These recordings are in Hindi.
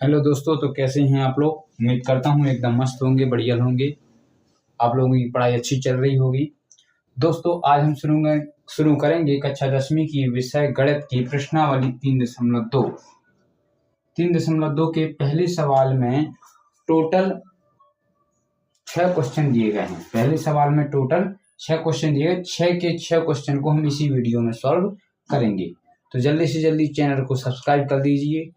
हेलो दोस्तों, तो कैसे हैं आप लोग। उम्मीद करता हूँ एकदम मस्त होंगे, बढ़िया होंगे। आप लोगों की पढ़ाई अच्छी चल रही होगी। दोस्तों, आज हम शुरू करेंगे कक्षा 10वीं की विषय गणित की प्रश्नावली 3.2। 3.2 के पहले सवाल में टोटल 6 क्वेश्चन दिए गए हैं। पहले सवाल में टोटल 6 क्वेश्चन दिए गए। 6 के 6 क्वेश्चन को हम इसी वीडियो में सॉल्व करेंगे। तो जल्दी से जल्दी चैनल को सब्सक्राइब कर दीजिए।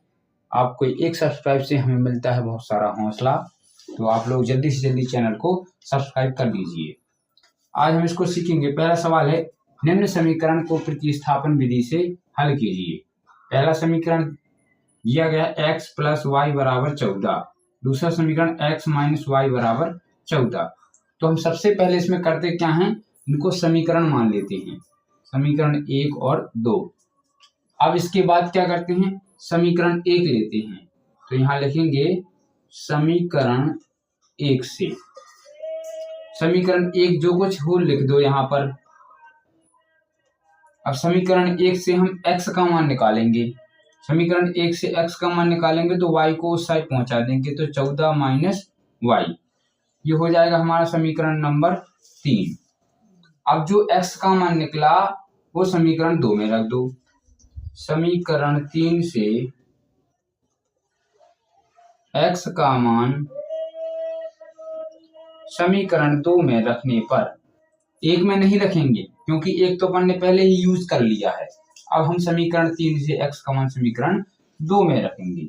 आपको एक सब्सक्राइब से हमें मिलता है बहुत सारा हौसला। तो आप लोग जल्दी से जल्दी चैनल को सब्सक्राइब कर लीजिए। आज हम इसको सीखेंगे। पहला सवाल है, निम्न समीकरण को प्रतिस्थापन विधि से हल कीजिए। पहला समीकरण दिया गया x प्लस वाई बराबर 14। दूसरा समीकरण x माइनस वाई बराबर 14। तो हम सबसे पहले इसमें करते क्या हैं, इनको समीकरण मान लेते हैं, समीकरण 1 और 2। अब इसके बाद क्या करते हैं, समीकरण 1 लेते हैं। तो यहाँ लिखेंगे समीकरण 1 से। समीकरण 1 जो कुछ हो लिख दो यहाँ पर। अब समीकरण 1 से हम x का मान निकालेंगे। समीकरण 1 से x का मान निकालेंगे तो y को उस साइड पहुंचा देंगे, तो 14 माइनस वाई, ये हो जाएगा हमारा समीकरण नंबर 3। अब जो x का मान निकला वो समीकरण 2 में रख दो। समीकरण 3 से x का मान समीकरण 2 में रखने पर, एक में नहीं रखेंगे क्योंकि एक तो अपन ने पहले ही यूज कर लिया है। अब हम समीकरण 3 से x का मान समीकरण 2 में रखेंगे।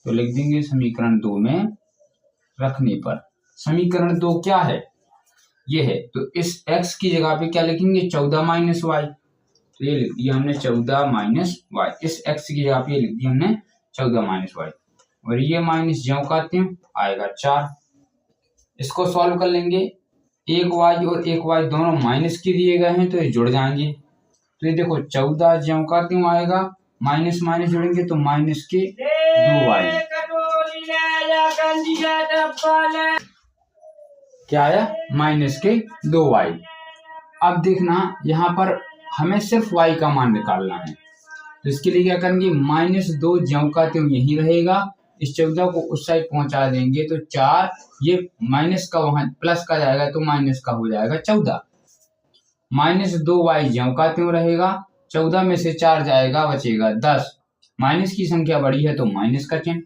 तो लिख देंगे समीकरण 2 में रखने पर। समीकरण 2 क्या है, ये है। तो इस x की जगह पे क्या लिखेंगे, 14 माइनस वाई। तो ये लिख दिया हमने 14 माइनस वाई। इस x की जगह पे लिख दिया हमने 14 माइनस वाई, और ये माइनस ज्यों का त्यों आएगा 4। इसको सॉल्व कर लेंगे। एक y और एक y दोनों माइनस के दिए गए हैं, तो ये जुड़ जाएंगे। तो ये देखो 14 ज्यों का त्यों आएगा, माइनस माइनस जुड़ेंगे तो माइनस के 2y। क्या आया, माइनस के 2y। अब देखना यहाँ पर हमें सिर्फ y का मान निकालना है। तो इसके लिए क्या करेंगे, -2 ज्यों का त्यों यही रहेगा। इस 14 को उस साइड पहुंचा देंगे तो 4, ये माइनस का वहां प्लस का जाएगा तो माइनस का हो जाएगा 14। -2y ज्यों का त्यों रहेगा। 14 में से 4 जाएगा, बचेगा 10। माइनस की संख्या बड़ी है तो माइनस का चिन्ह,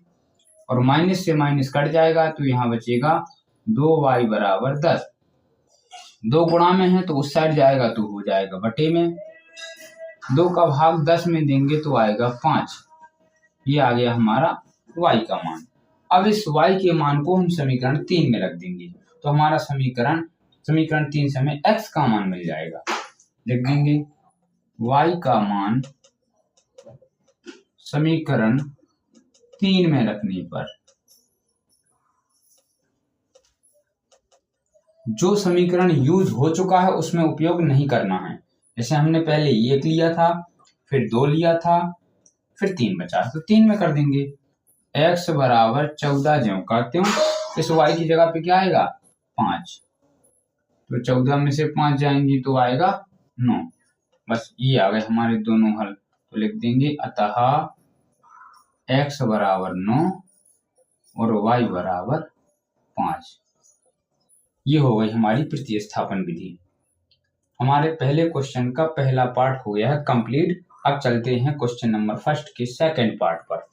और माइनस से माइनस कट जाएगा तो यहाँ बचेगा 2y बराबर 10। 2 गुणा में है तो उस साइड जाएगा तो हो जाएगा बटे में। 2 का भाग 10 में देंगे तो आएगा 5। ये आ गया हमारा y का मान। अब इस y के मान को हम समीकरण 3 में रख देंगे, तो हमारा समीकरण 3 से हमें x का मान मिल जाएगा। लिख देंगे y का मान समीकरण 3 में रखने पर, जो समीकरण यूज हो चुका है उसमें उपयोग नहीं करना है। जैसे हमने पहले 1 लिया था, फिर 2 लिया था, फिर 3 बचा, तो 3 में कर देंगे। x बराबर 14 ज्यों का त्यों, इस y की जगह पे क्या आएगा, 5। तो 14 में से 5 जाएंगी तो आएगा 9। बस ये आ गए हमारे दोनों हल। तो लिख देंगे अतः x बराबर 9 और y बराबर 5। ये हो गई हमारी प्रतिस्थापन विधि। हमारे पहले क्वेश्चन का पहला पार्ट हो गया है कंप्लीट। अब चलते हैं क्वेश्चन नंबर 1 के सेकंड पार्ट पर।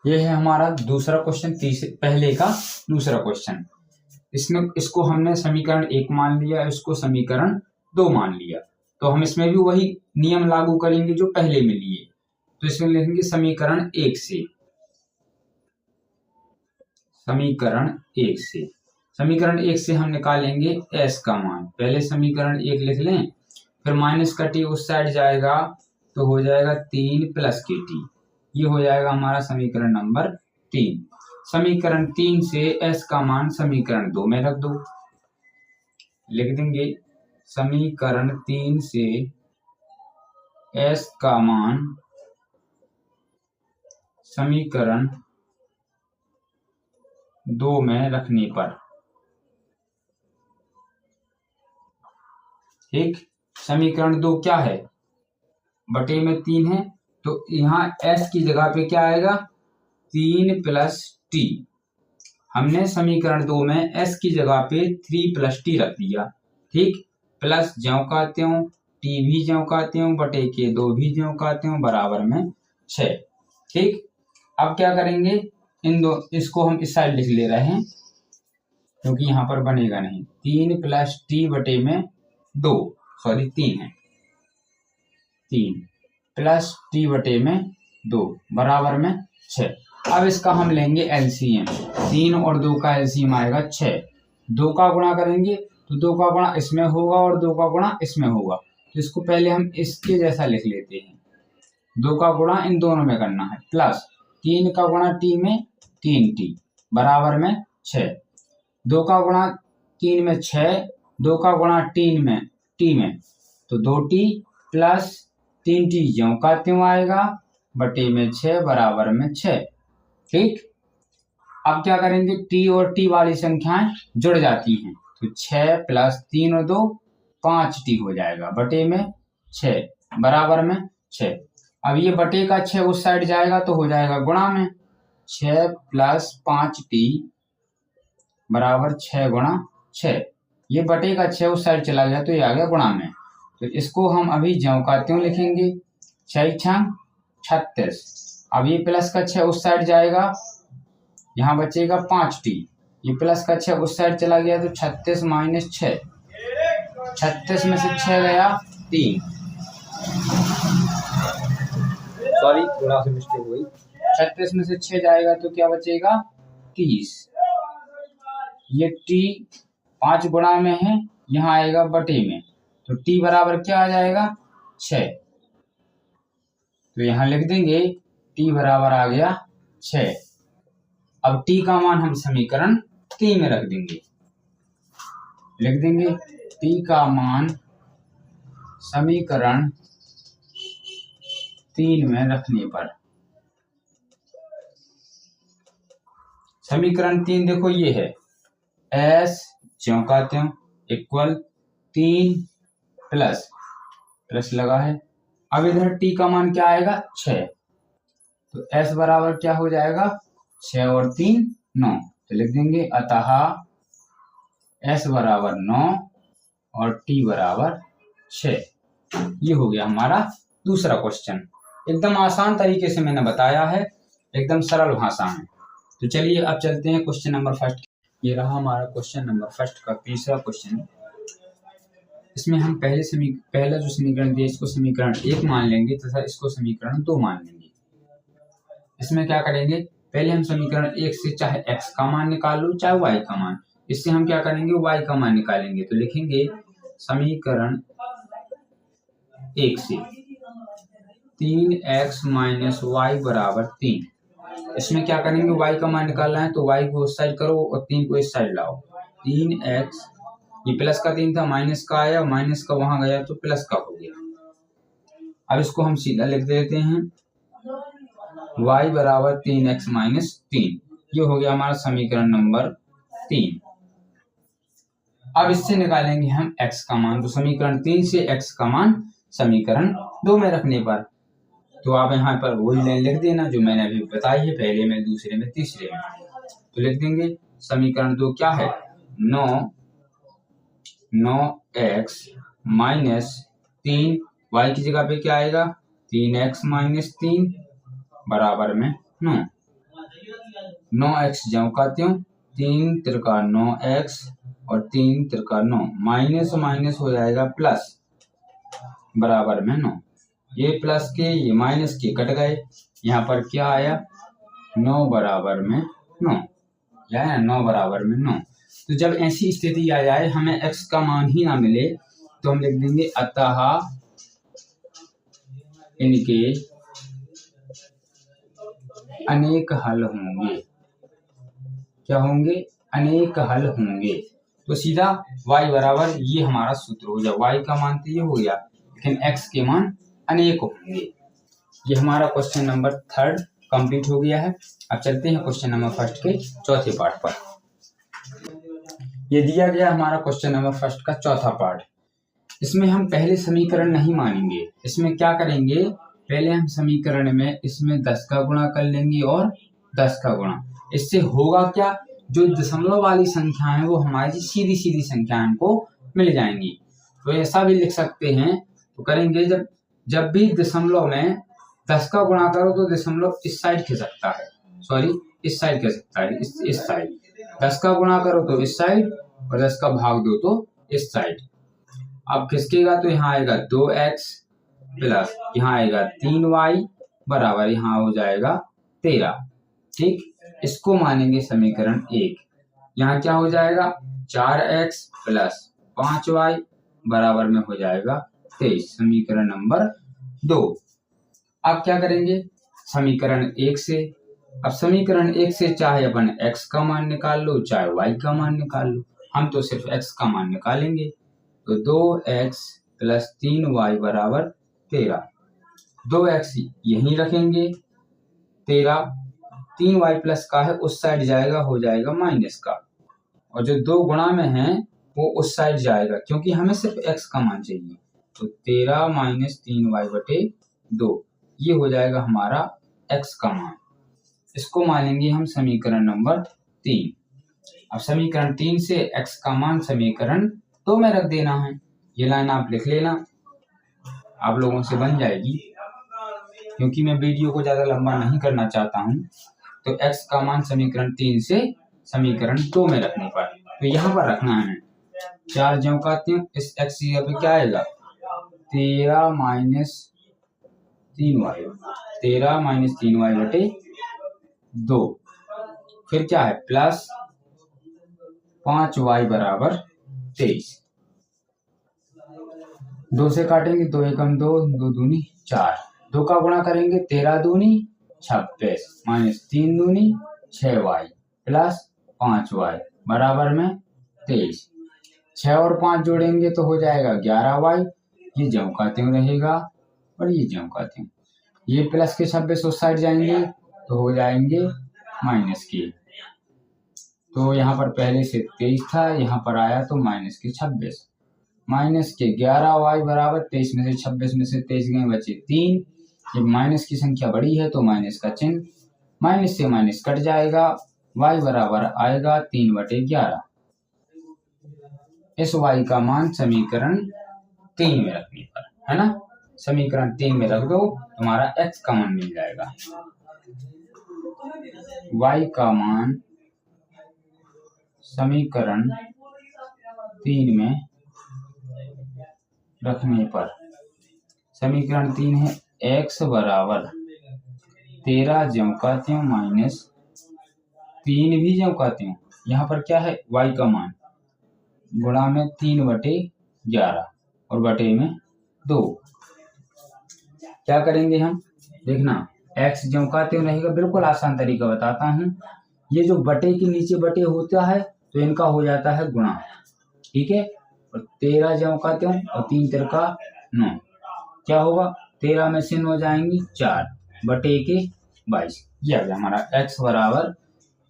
यह है हमारा दूसरा क्वेश्चन, पहले का दूसरा क्वेश्चन। इसको हमने समीकरण 1 मान लिया, इसको समीकरण 2 मान लिया। तो हम इसमें भी वही नियम लागू करेंगे जो पहले में लिए। तो इसमें लिखेंगे समीकरण 1 से। समीकरण 1 से, समीकरण 1 से हम निकालेंगे s का मान। पहले समीकरण 1 लिख लें, फिर माइनस का t उस साइड जाएगा तो हो जाएगा 3 प्लस के t। ये हो जाएगा हमारा समीकरण नंबर 3। समीकरण 3 से s का मान समीकरण 2 में रख दो। लिख देंगे समीकरण 3 से s का मान समीकरण 2 में रखने पर, ठीक। समीकरण 2 क्या है, बटे में 3 है तो यहाँ s की जगह पे क्या आएगा 3 + t। हमने समीकरण 2 में s की जगह पे 3 + t रख दिया, ठीक। प्लस ज्यों का त्यों, t भी ज्यों का त्यों, बटे के 2 भी ज्यों का त्यों, बराबर में 6, ठीक। अब क्या करेंगे, इसको हम इस साइड लिख ले रहे हैं क्योंकि यहाँ पर बनेगा नहीं। 3 + t बटे में 2, सॉरी 3 है, 3 + t बटे में 2 बराबर में 6। अब इसका हम लेंगे एलसीएम। 3 और 2 का एलसीएम आएगा 6। 2 का गुणा करेंगे तो 2 का गुणा इसमें होगा और 2 का गुणा इसमें होगा, तो इसको पहले हम इसके जैसा लिख लेते हैं। 2 का गुणा इन दोनों में करना है, प्लस 3 का गुणा t में 3t बराबर में 6। 2 का गुणा 3 में 6, 2 का गुणा t में तो 2t प्लस 3t ज्यों का त्यों आएगा, बटे में 6 बराबर में 6, ठीक। अब क्या करेंगे, t और t वाली संख्याएं जुड़ जाती हैं, तो 6 + 3 और 2 5t हो जाएगा, बटे में 6 बराबर में 6। अब ये बटे का 6 उस साइड जाएगा तो हो जाएगा गुणा में, 6 + 5t बराबर 6 × 6। ये बटे का 6 उस साइड चला गया तो ये आ गया गुणा में, तो इसको हम अभी ज्यों का त्यों लिखेंगे, 6 × 36। अब ये प्लस का 6 उस साइड जाएगा, यहाँ बचेगा 5t, ये प्लस का 6 उस साइड चला गया तो 36 - 6, 36 में से 6 गया 3, सॉरी थोड़ा सा मिस्टेक हुई, 36 में से 6 जाएगा तो क्या बचेगा 30। ये t 5 गुणा में है, यहाँ आएगा बटे में, तो t बराबर क्या आ जाएगा 6, तो यहाँ लिख देंगे t बराबर आ गया 6। अब t का मान हम समीकरण 3 में रख देंगे, लिख देंगे t का मान समीकरण 3 में रखने पर, समीकरण 3 देखो ये है s ज्यों का त्यों इक्वल 3 प्लस लगा है। अब इधर t का मान क्या आएगा 6, तो s बराबर क्या हो जाएगा 6 और 3 9, तो लिख देंगे अतः s बराबर 9 और t बराबर 6। ये हो गया हमारा दूसरा क्वेश्चन। एकदम आसान तरीके से मैंने बताया है, एकदम सरल भाषा में। तो चलिए अब चलते हैं क्वेश्चन नंबर फर्स्ट। ये रहा हमारा क्वेश्चन नंबर फर्स्ट का तीसरा क्वेश्चन। इसमें हम पहला जो समीकरण दिया इसको समीकरण 1 मान लेंगे तथा इसको समीकरण 2 मान लेंगे। इसमें क्या करेंगे, पहले हम समीकरण 1 से चाहे x का मान निकाल लो चाहे y का मान, इससे हम क्या करेंगे y का मान निकालेंगे। तो लिखेंगे समीकरण 1 से 3x - y बराबर 3। इसमें क्या करेंगे, y का मान निकालना है तो y को उस साइड करो और 3 को इस साइड लाओ। 3x, ये प्लस का 3 था, माइनस का आया, माइनस का वहां गया तो प्लस का हो गया। अब इसको हम सीधा लिख देते हैं y बराबर 3x - 3। ये हो गया हमारा समीकरण नंबर 3। अब इससे निकालेंगे हम x का मान, तो समीकरण 3 से x का मान समीकरण 2 में रखने पर, तो आप यहाँ पर वही लाइन लिख देना जो मैंने अभी बताई है, पहले में, दूसरे में, तीसरे में। तो लिख देंगे समीकरण 2 क्या है 9x - 3, y की जगह पे क्या आएगा 3x - 3 बराबर में 9। 9x ज्यों का त्यों, 3 × 3 9x और 3 × 3 9, माइनस माइनस हो जाएगा प्लस बराबर में 9। ये प्लस के ये माइनस के कट गए, यहाँ पर क्या आया 9 बराबर में 9, या 9 बराबर में 9। तो जब ऐसी स्थिति आ जाए हमें x का मान ही ना मिले तो हम लिख देंगे अतः इनके अनेक हल होंगे। क्या होंगे, अनेक हल होंगे। तो सीधा y बराबर ये हमारा सूत्र हो गया, y का मान तो ये हो गया लेकिन x के मान अनेक होंगे। ये हमारा क्वेश्चन नंबर 3 कंप्लीट हो गया है। अब चलते हैं क्वेश्चन नंबर फर्स्ट के चौथे पार्ट पर। ये दिया गया हमारा क्वेश्चन नंबर फर्स्ट का चौथा पार्ट। इसमें हम पहले समीकरण नहीं मानेंगे, इसमें क्या करेंगे पहले हम समीकरण में इसमें 10 का गुणा कर लेंगे और 10 का गुणा। इससे होगा क्या, जो दशमलव वाली संख्या है वो हमारी सीधी सीधी संख्या हमको मिल जाएंगी। तो ऐसा भी लिख सकते हैं, तो करेंगे जब भी दशमलव में 10 का गुणा करो तो दशमलव इस साइड खिसकता है, सॉरी इस साइड खिसकता है, इस साइड 10 का गुणा करो तो इस साइड और 10 का भाग दो तो इस साइड। अब खिसकेगा तो यहाँ आएगा 2x प्लस यहाँ आएगा 3y बराबर यहाँ हो जाएगा 13। ठीक, इसको मानेंगे समीकरण 1। यहाँ क्या हो जाएगा 4x प्लस 5y बराबर में हो जाएगा 23, समीकरण नंबर 2। अब क्या करेंगे समीकरण 1 से, अब समीकरण 1 से चाहे अपन x का मान निकाल लो चाहे y का मान निकाल लो, हम तो सिर्फ x का मान निकालेंगे। तो 2x प्लस 3y बराबर 13, 2x यहीं रखेंगे 13, 3y प्लस का है उस साइड जाएगा, हो जाएगा माइनस का, और जो 2 गुणा में है वो उस साइड जाएगा क्योंकि हमें सिर्फ x का मान चाहिए। तो 13 माइनस 3y बटे 2, ये हो जाएगा हमारा x का मान। इसको मानेंगे हम समीकरण नंबर 3। अब समीकरण 3 से x का मान समीकरण 2 में रख देना है। ये लाइन आप लिख लेना, आप लोगों से बन जाएगी, क्योंकि मैं वीडियो को ज्यादा लंबा नहीं करना चाहता हूँ। तो x का मान समीकरण 3 से समीकरण 2 में रखने पर, तो यहाँ पर रखना है 4 ज्यों का त्यों, इस x पे क्या आएगा 13 माइनस 3y बटे 2, फिर क्या है प्लस 5y बराबर 23। 2 से काटेंगे 2 एकम 2, 2 दूनी 4, 2 का गुणा करेंगे 13 दूनी 26 माइनस 3 दूनी 6y प्लस 5y बराबर में 23। 6 और 5 जोड़ेंगे तो हो जाएगा 11y, ये ज्यों का त्यों रहेगा और ये ज्यों का त्यों। ये प्लस के 26 उस साइड जाएंगे तो हो जाएंगे माइनस के। तो यहाँ पर पहले से 23 था, यहाँ पर आया तो माइनस के 26, माइनस के 11y बराबर 23 में से 26 में से 23 गए बचे 3। जब माइनस की संख्या बड़ी है तो माइनस का चिन्ह, माइनस से माइनस कट जाएगा, y बराबर आएगा 3/11। इस y का मान समीकरण 3 में रखने पर, है ना, समीकरण 3 में रख दो, तुम्हारा x का मान मिल जाएगा। y का मान समीकरण 3 में रखने पर, समीकरण 3 है x बराबर 13 ज्यों का त्यों माइनस 3 भी ज्यों का त्यों, यहाँ पर क्या है y का मान गुणा में 3/11 और बटे में 2। क्या करेंगे हम, देखना x ज्यों का त्यों रहेगा, बिल्कुल आसान तरीका बताता हूँ। ये जो बटे के नीचे बटे होता है तो इनका हो जाता है गुणा, ठीक है, और 13 ज्यों का त्यों और 3 तिरका 9, क्या होगा 13 में से 9 जाएंगी 4 बटे के 22, ये आ गया हमारा x बराबर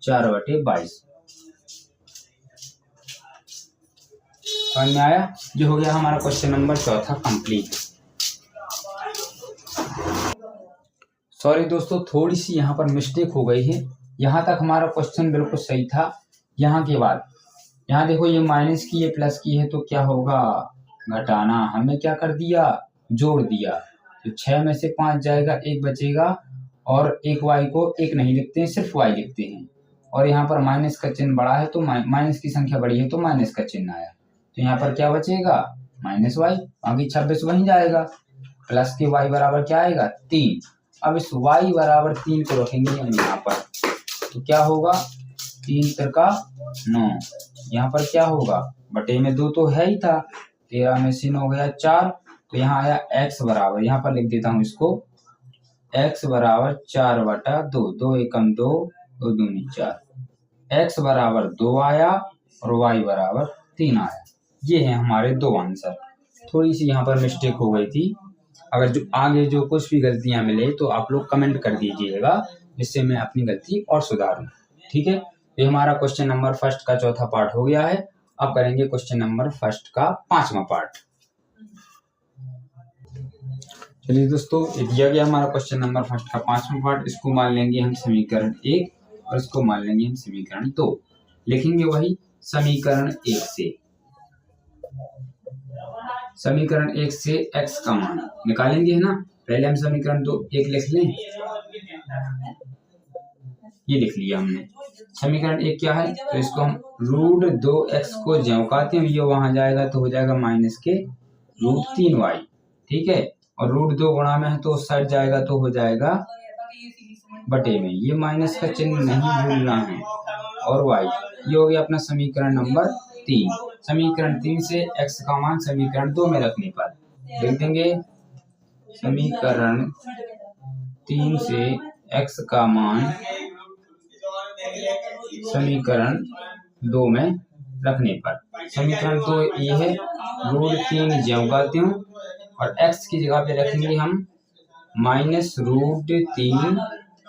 4/22। समझ में आया, ये हो गया हमारा क्वेश्चन नंबर 4 कंप्लीट। सॉरी दोस्तों, थोड़ी सी यहाँ पर मिस्टेक हो गई है, यहाँ तक हमारा क्वेश्चन बिल्कुल सही था। यहाँ के बाद यहाँ देखो ये माइनस की ये प्लस की है तो क्या होगा घटाना, हमने क्या कर दिया जोड़ दिया, तो 6 में से 5 जाएगा, 1 बचेगा, और एक y को 1 नहीं लिखते हैं सिर्फ y लिखते हैं, और यहाँ पर माइनस का चिन्ह बड़ा है तो माइनस की संख्या बड़ी है तो माइनस का चिन्ह आया, तो यहाँ पर क्या बचेगा माइनस y, बाकी 26 वहीं जाएगा, प्लस के y बराबर क्या आएगा 3। अब इस y बराबर 3 को रखेंगे हम यहाँ पर, तो क्या होगा 3 तिरका 9, यहाँ पर क्या होगा बटे में 2 तो है ही था, 13 में से 9 गया 4, तो यहाँ आया x बराबर, यहाँ पर लिख देता हूँ इसको, x बराबर 4/2, 2 एकम 2, 2 दूनी 4, x बराबर 2 आया और y बराबर 3 आया। ये है हमारे 2 आंसर। थोड़ी सी यहाँ पर मिस्टेक हो गई थी, अगर जो आगे जो कुछ भी गलतियां मिले तो आप लोग कमेंट कर दीजिएगा, जिससे मैं अपनी गलती और सुधारूं, ठीक है। ये हमारा क्वेश्चन नंबर 1 का चौथा पार्ट हो गया है। अब करेंगे क्वेश्चन नंबर 1 का 5वां पार्ट। चलिए दोस्तों, ये दिया गया हमारा क्वेश्चन नंबर फर्स्ट का 5वां पार्ट। इसको मान लेंगे हम समीकरण 1 और इसको मान लेंगे हम समीकरण 2। लिखेंगे वही समीकरण 1 से। समीकरण 1 से x का मान निकालेंगे, है ना। पहले हम समीकरण 2 1 लिख लें। ये लिख लिया हमने। समीकरण 1 क्या है, तो इसको हम √2x को ज्यों ये वहां जाएगा तो हो जाएगा माइनस के √3y, ठीक है। और √2 गुणा में है तो उस साइड जाएगा तो हो जाएगा बटे में। ये माइनस का चिन्ह नहीं भूलना है। और y, ये हो गया अपना समीकरण नंबर 3। समीकरण 3 से x का मान समीकरण 2 में रखने पर लिख देंगे समीकरण 3 से x का मान समीकरण 2 में रखने पर। समीकरण 2 ये है √3 ज्यों का त्यों, और x की जगह पे रखेंगे हम माइनस √3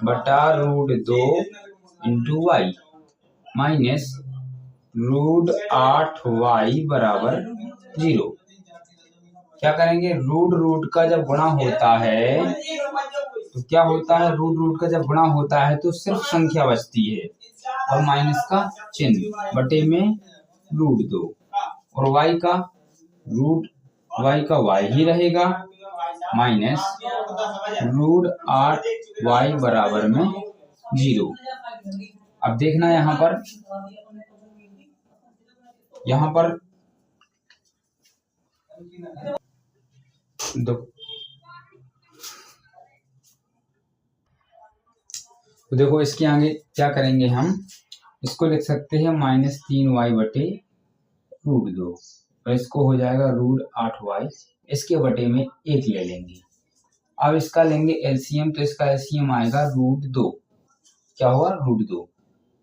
बटा √2 इंटू वाई माइनस √8y बराबर 0। क्या करेंगे, रूट का जब गुणा होता है तो क्या होता है, रूट का जब गुणा होता है तो सिर्फ संख्या बचती है और माइनस का चिन्ह बटे में √2, और y का y ही रहेगा माइनस √8y बराबर में 0। अब देखना यहाँ पर तो देखो इसके आगे क्या करेंगे, हम इसको लिख सकते हैं -3y बटे √2, और इसको हो जाएगा √8y। इसके बटे में 1 ले लेंगे। अब इसका लेंगे एलसीएम, तो इसका एलसीएम आएगा √2। क्या होगा, √2।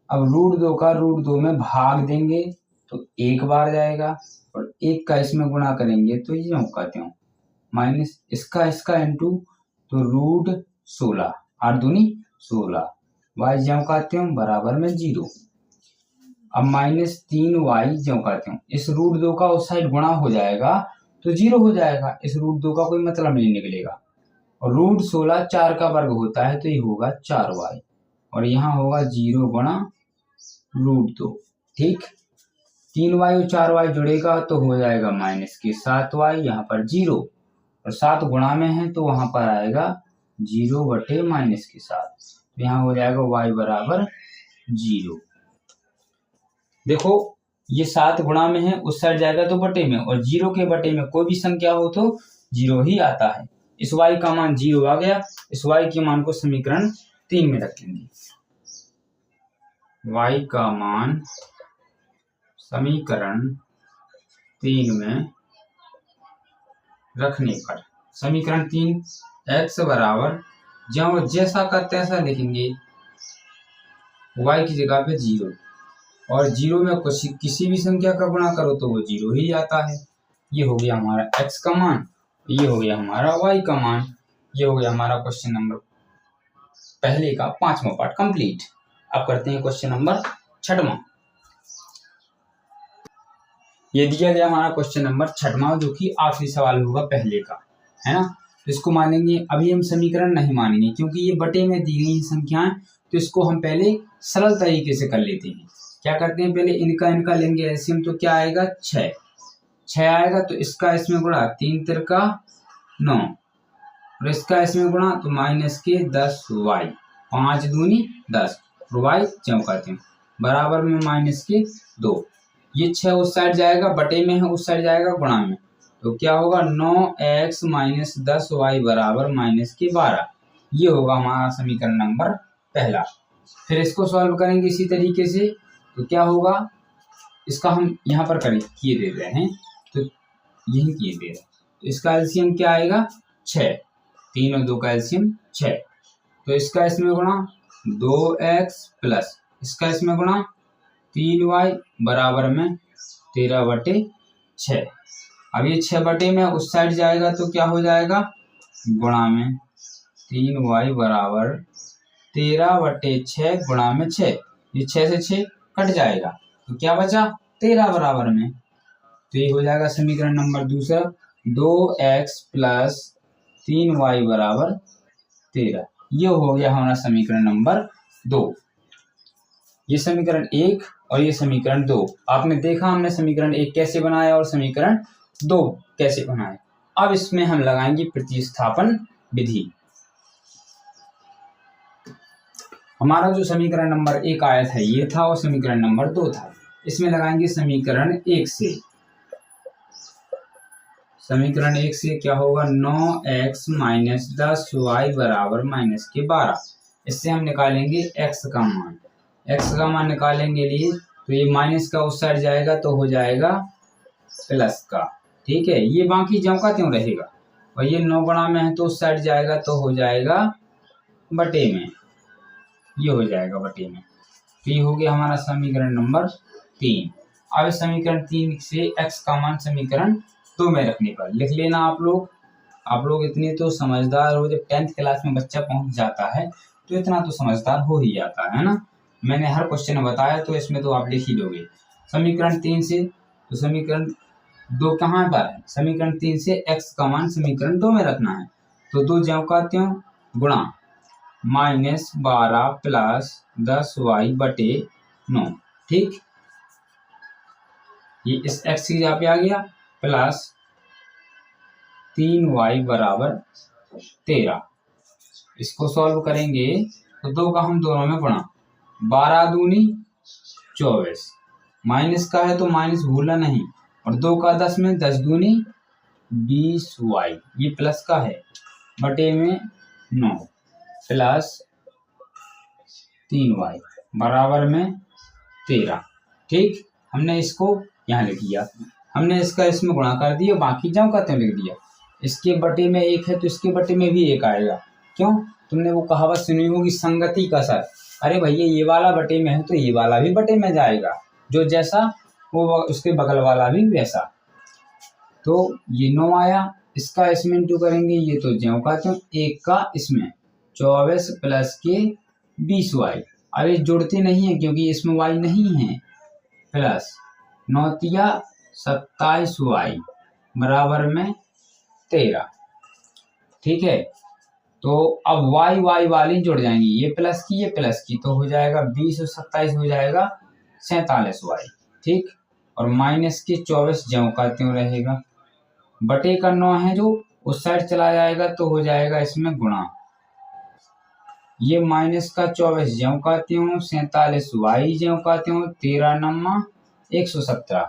अब √2 का √2 में भाग देंगे तो 1 बार जाएगा, और 1 का इसमें गुणा करेंगे तो ये कहते हो माइनस इसका इंटू तो √16, 8 दूनी 16, y ज्यों कहते हो बराबर में 0। अब -3y ज्यों कहते हो, इस √2 का उस साइड गुणा हो जाएगा तो 0 हो जाएगा। इस √2 का कोई मतलब नहीं निकलेगा। और √16 4 का वर्ग होता है तो ये होगा 4y, और यहाँ होगा 0 गुणा √2, ठीक। 3y और 4y जुड़ेगा तो हो जाएगा माइनस के 7y, यहाँ पर 0, और 7 गुणा में है तो वहां पर आएगा 0 बटे माइनस के 7, तो यहाँ हो जाएगा y बराबर 0। देखो ये 7 गुणा में है, उस साइड जाएगा तो बटे में, और 0 के बटे में कोई भी संख्या हो तो 0 ही आता है। इस y का मान 0 आ गया। इस y के मान को समीकरण 3 में रखेंगे। y का मान समीकरण 3 में रखने पर समीकरण 3 x बराबर जहाँ जैसा का तैसा लिखेंगे, y की जगह पे 0, और 0 में किसी भी संख्या का गुणा करो तो वो 0 ही आता है। ये हो गया हमारा x का मान, ये हो गया हमारा y का मान। ये हो गया हमारा क्वेश्चन नंबर पहले का 5वां पार्ट कंप्लीट। अब करते हैं क्वेश्चन नंबर 6वां। ये दिया गया हमारा क्वेश्चन नंबर 6वां, जो कि आखिरी सवाल होगा पहले का, है ना। तो इसको मानेंगे, अभी हम समीकरण नहीं मानेंगे क्योंकि ये बटे में दी गई संख्याएं, तो इसको हम पहले सरल तरीके से कर लेते हैं। क्या करते हैं, पहले इनका लेंगे एलसीएम, तो क्या आएगा 6 आएगा, तो इसका इसमें गुणा 3 तिरका 9, और इसका इसमें गुणा तो माइनस के 10y, 5 दूनी 10, और y ज्यों कहते हैं बराबर में माइनस के 2। ये 6 उस साइड जाएगा, बटे में है उस साइड जाएगा गुणा में, तो क्या होगा 9x माइनस 10y बराबर माइनस के 12। ये होगा हमारा समीकरण नंबर पहला। फिर इसको सॉल्व करेंगे इसी तरीके से, तो क्या होगा, इसका हम यहाँ पर किए दे रहे हैं, तो यही किए दे रहे हैं। तो इसका एलसीएम क्या आएगा 6, 3 और 2 का एलसीएम 6, तो इसका इसमें गुणा 2x प्लस इसका इसमें गुणा 3y बराबर में 13 बटे 6। अब ये 6 बटे में उस साइड जाएगा तो क्या हो जाएगा, गुणा में 3y बराबर 13 बटे 6 गुणा में 6, ये 6 से 6 कट जाएगा तो क्या बचा 13 बराबर में, तो ये हो जाएगा समीकरण नंबर दूसरा 2x प्लस 3y बराबर 13। ये हो गया हमारा समीकरण नंबर 2। ये समीकरण 1 और ये समीकरण 2 आपने देखा हमने समीकरण 1 कैसे बनाया और समीकरण 2 कैसे बनाया। अब इसमें हम लगाएंगे प्रतिस्थापन विधि। हमारा जो समीकरण नंबर 1 आया था ये था और समीकरण नंबर 2 था। इसमें लगाएंगे समीकरण 1 से। समीकरण 1 से क्या होगा, 9x माइनस 10y बराबर माइनस के 12। इससे हम निकालेंगे x का मान। x का मान निकालेंगे लिए तो ये माइनस का उस साइड जाएगा तो हो जाएगा प्लस का। ठीक है, ये बाकी ज्यों का त्यों रहेगा और ये 9 गुणा में है तो उस साइड जाएगा तो हो जाएगा बटे में। ये हो जाएगा बटे में। तो ये हो गया हमारा समीकरण नंबर 3। अब समीकरण 3 से x का मान समीकरण 2 में रखने पर लिख लेना आप लोग इतने तो समझदार हो। जब 10th क्लास में बच्चा पहुंच जाता है तो इतना तो समझदार हो ही जाता है ना। मैंने हर क्वेश्चन बताया तो इसमें तो आप लिख ही दोगे। समीकरण 3 से तो समीकरण 2 कहाँ पर है, समीकरण 3 से x का मान समीकरण 2 में रखना है। तो 2 ज्यों का त्यों गुणा माइनस 12 प्लस 10y बटे 9। ठीक, ये इस x की जगह पे आ गया प्लस 3y बराबर 13। इसको सॉल्व करेंगे तो 2 का हम दोनों में गुणा, 12 दूनी 24, माइनस का है तो माइनस भूलना नहीं, और 2 का 10 में 10 दूनी 20y, ये प्लस का है बटे में 9 प्लस 3y बराबर में 13। ठीक, हमने इसको यहाँ लिख दिया, हमने इसका इसमें गुणा कर दिया, बाकी ज्यों का त्यों लिख दिया। इसके बटे में 1 है तो इसके बटे में भी 1 आएगा। क्यों, तुमने वो कहावत सुनी होगी संगति का असर। अरे भैया ये वाला बटे में है तो ये वाला भी बटे में जाएगा, जो जैसा वो उसके बगल वाला भी वैसा। तो ये 9 आया, इसका इसमें इंटू करेंगे, ये तो ज्यों का त्यों 1 का इसमें 24 प्लस के 20y। अब ये जुड़ते नहीं है क्योंकि इसमें y नहीं है, प्लस 9 तिया 27y बराबर में 13। ठीक है, तो अब y वाली जुड़ जाएंगी, ये प्लस की तो हो जाएगा 20 और 27 हो जाएगा 47y। ठीक, और माइनस के 24 ज्यों का त्यों रहेगा, बटे का 9 है जो उस साइड चला जाएगा तो हो जाएगा इसमें गुणा, ये माइनस का 24 ज्यों का त्यों 47y ज्यों का त्यों 13 नम्मा 117,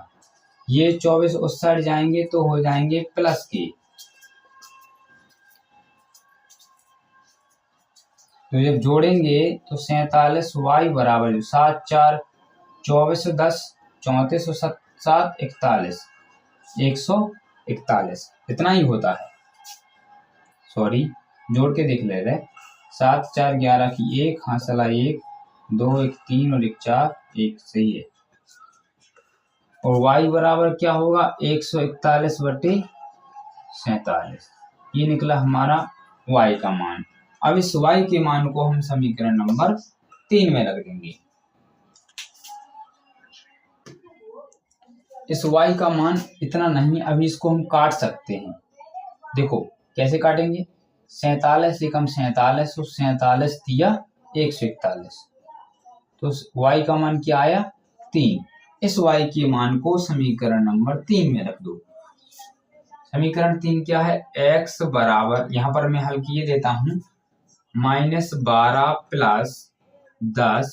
ये 24 उस साइड जाएंगे तो हो जाएंगे प्लस के। तो जब जोड़ेंगे तो 47y बराबर 7 4 24 10 34 और 7 41 141, इतना ही होता है। सॉरी, जोड़ के देख ले रहे, 7 4 11 की 1 हासला 1 2 1 3 और 1 4 1 सही है। और y बराबर क्या होगा 141 बटे 47, ये निकला हमारा y का मान। अब इस y के मान को हम समीकरण नंबर 3 में रख देंगे। इस y का मान इतना नहीं, अभी इसको हम काट सकते हैं। देखो कैसे काटेंगे, 47 एकम 47 और 47 दिया 141, तो y का मान क्या आया 3। इस y के मान को समीकरण नंबर 3 में रख दो। समीकरण 3 क्या है, x बराबर, यहाँ पर मैं हल किए देता हूँ, -12 प्लस 10,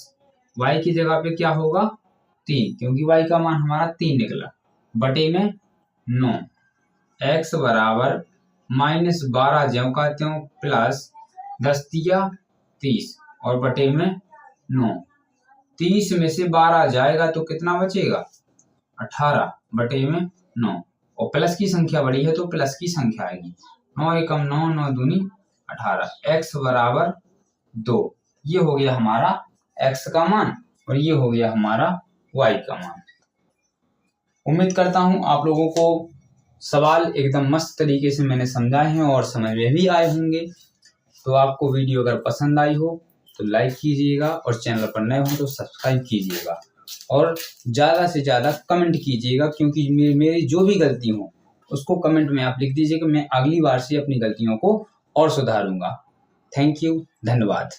y की जगह पे क्या होगा 3, क्योंकि y का मान हमारा 3 निकला, बटे में 9, x बराबर -12 ज्यों का त्यों प्लस 10 दिया 30 और बटे में 9, 30 में से 12 जाएगा तो कितना बचेगा 18 बटे में 9, और प्लस की संख्या बड़ी है तो प्लस की संख्या आएगी, 9 एकम 9 9 दूनी 18, x बराबर 2। ये हो गया हमारा x का मान और ये हो गया हमारा y का मान। उम्मीद करता हूं आप लोगों को सवाल एकदम मस्त तरीके से मैंने समझाए हैं और समझ में भी आए होंगे। तो आपको वीडियो अगर पसंद आई हो तो लाइक कीजिएगा और चैनल पर नए हो तो सब्सक्राइब कीजिएगा और ज़्यादा से ज़्यादा कमेंट कीजिएगा, क्योंकि मेरी जो भी गलती हो उसको कमेंट में आप लिख दीजिए कि मैं अगली बार से अपनी गलतियों को और सुधारूंगा। थैंक यू, धन्यवाद।